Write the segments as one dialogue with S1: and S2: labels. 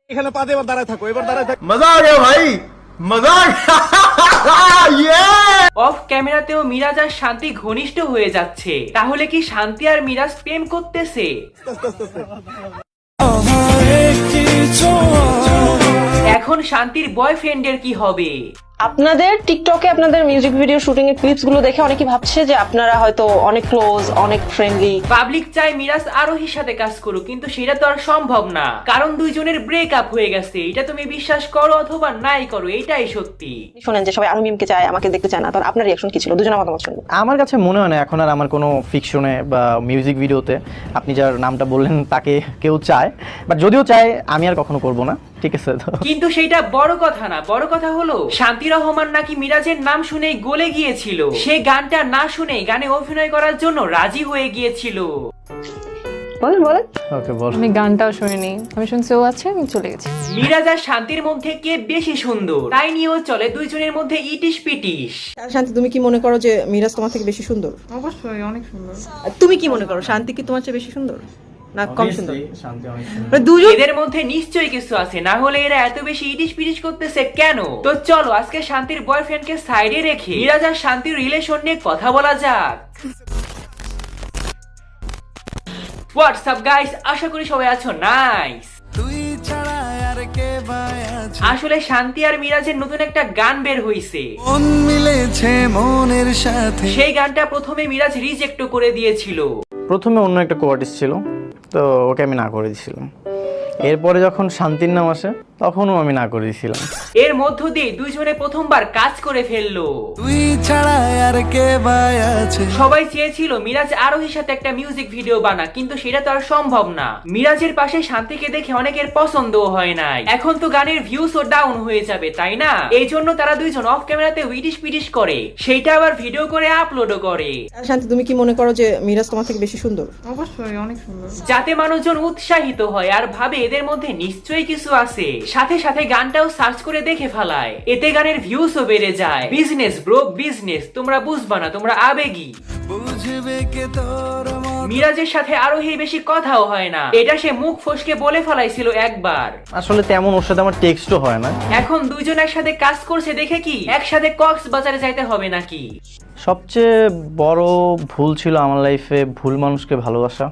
S1: এখানে পা দিয়ে এবার দাঁড়ায় থাকো, এবার দাঁড়ায় থাকো।
S2: মজা আ গয়া ভাই, মজা
S3: অফ ক্যামেরাতেও মিরাজ আর শান্তি ঘনিষ্ঠ হয়ে যাচ্ছে। তাহলে কি শান্তি আর মিরাজ প্রেম করতেছে? এখন শান্তির বয়ফ্রেন্ডের কি হবে?
S4: আপনাদের টিকটকে আপনাদের মিউজিক ভিডিও শুটিং এর ক্লিপস গুলো দেখে অনেকে ভাবছে যে আপনারা হয়তো অনেক ক্লোজ, অনেক ফ্রেন্ডলি।
S3: পাবলিক চাই মিরাজ আরোহীর সাথে কাজ করুক, কিন্তু সেটা তো আর সম্ভব না, কারণ দুইজনের ব্রেকআপ হয়ে গেছে। এটা তুমি বিশ্বাস করো অথবা নাই করো, এটাই সত্যি।
S4: শুনেন যে সবাই আরো মিমকে চায়, আমাকে দেখতে চায় না, তার আপনার রিঅ্যাকশন কি ছিল? দুজনের মতামত শুনবো।
S5: আমার কাছে মনে হয় না এখন আর আমার কোনো ফিকশনে বা মিউজিক ভিডিওতে আপনি যার নামটা বললেন তাকে কেউ চায়, বাট যদিও চায় আমি আর কখনো করব না, ঠিক আছে? তো
S3: কিন্তু সেইটা বড় কথা না, বড় কথা হলো শান্তি রহমান নাকি মিরাজের নাম শুনেই গলে গিয়েছিল। সে গানটা না শুনেই গানে অভিনয় করার জন্য রাজি হয়ে গিয়েছিল।
S4: বলেন বলেন।
S5: ওকে বল।
S6: আমি গানটাও শুনিনি, আমি শুনছি ও আছে, আমি চলে গেছি।
S3: মিরাজ আর শান্তির মধ্যে কে বেশি সুন্দর তাই নিয়েও চলে দুইজনের মধ্যে ইটিশ পিটিশ।
S7: শান্তি, তুমি কি মনে করো যে মিরাজ তোমার থেকে বেশি সুন্দর?
S6: অবশ্যই অনেক সুন্দর।
S7: আর তুমি কি মনে করো শান্তি কি তোমার চেয়ে বেশি সুন্দর না কম সুন্দর?
S5: শান্তি অনেক সুন্দর।
S7: মানে দুজন
S3: এদের মধ্যে নিশ্চয়ই কিছু আছে, না হলে এরা এত বেশি ইটিশ পিটিশ করতেছে কেন? তো চলো আজকে শান্তির বয়ফ্রেন্ডকে সাইডে রেখে মিরাজ আর শান্তির রিলেশন নিয়ে কথা বলা যাক। হোয়াটসঅ্যাপ গাইস, আশা করি সবাই আছো নাইস। আসলে শান্তি আর মিরাজের নতুন একটা গান বের হইছে।
S8: মন মিলেছে মনের সাথে।
S3: সেই গানটা প্রথমে মিরাজ রিজেক্ট করে দিয়েছিল।
S5: প্রথমে অন্য একটা কোয়ার্টিস্ট ছিল, তো ওকে আমি না করে দিয়েছিলাম। এরপরে যখন শান্তির নাম আসে তখনও আমি না করে দিয়েছিলাম।
S3: এর মধ্য দিয়ে দুইজনে প্রথমবার কাজ করে ফেললো।
S8: তুই ছাড়া আর কে ভাই আছে?
S3: সবাই চেয়েছিল মিরাজ আরোহীর সাথে একটা মিউজিক ভিডিও বানা, কিন্তু সেটা তো আর সম্ভব না। মিরাজের পাশে শান্তিকে দেখে অনেকের পছন্দও হয় নাই। এখন তো গানের ভিউসও ডাউন হয়ে যাবে, তাই না? এই জন্য তারা দুইজন অফ ক্যামেরাতে উইটিশ পিটিশ করে, সেইটা আবার ভিডিও করে আপলোডও করে,
S7: শান্তি, তুমি কি মনে করো যে মিরাজ তোমার থেকে বেশি সুন্দর?
S6: অবশ্যই অনেক সুন্দর।
S3: যাতে মানুষজন উৎসাহিত হয় আর ভাবে এদের মধ্যে নিশ্চয়ই কিছু আছে। সাথে সাথে গানটাও সার্চ করে দেখে ফেলায়, এতে গানের ভিউসও বেড়ে যায়। Business bro, business. তোমরা বুঝবা না, তোমরা আবেগী।
S8: বুঝবে কে তোর মন?
S3: মিরাজের সাথে আরোহী বেশি কথাও হয় না, এটা সে মুখ ফসকে বলে ফেলাইছিল একবার।
S5: আসলে তেমন ওর সাথে আমার টেক্সটও হয় না।
S3: এখন দুইজন একসাথে কাজ করছে দেখে কি একসাথে কক্সবাজারে যাইতে হবে নাকি?
S5: সবচেয়ে বড় ভুল ছিল আমার লাইফে ভুল মানুষকে ভালোবাসা।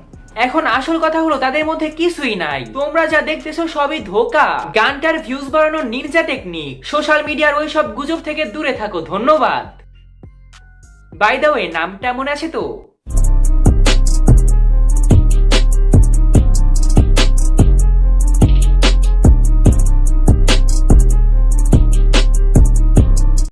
S3: এখন আসল কথা হলো তাদের মধ্যে কিছুই নাই। তোমরা যা দেখতেছো সবই ধোঁকা। গানটার ভিউজ বাড়ানোর নির্জা টেকনিক। সোশ্যাল মিডিয়ার ওই সব গুজব থেকে দূরে থাকো। ধন্যবাদ। বাই দ্য ওয়ে, নামটা মনে আছে তো?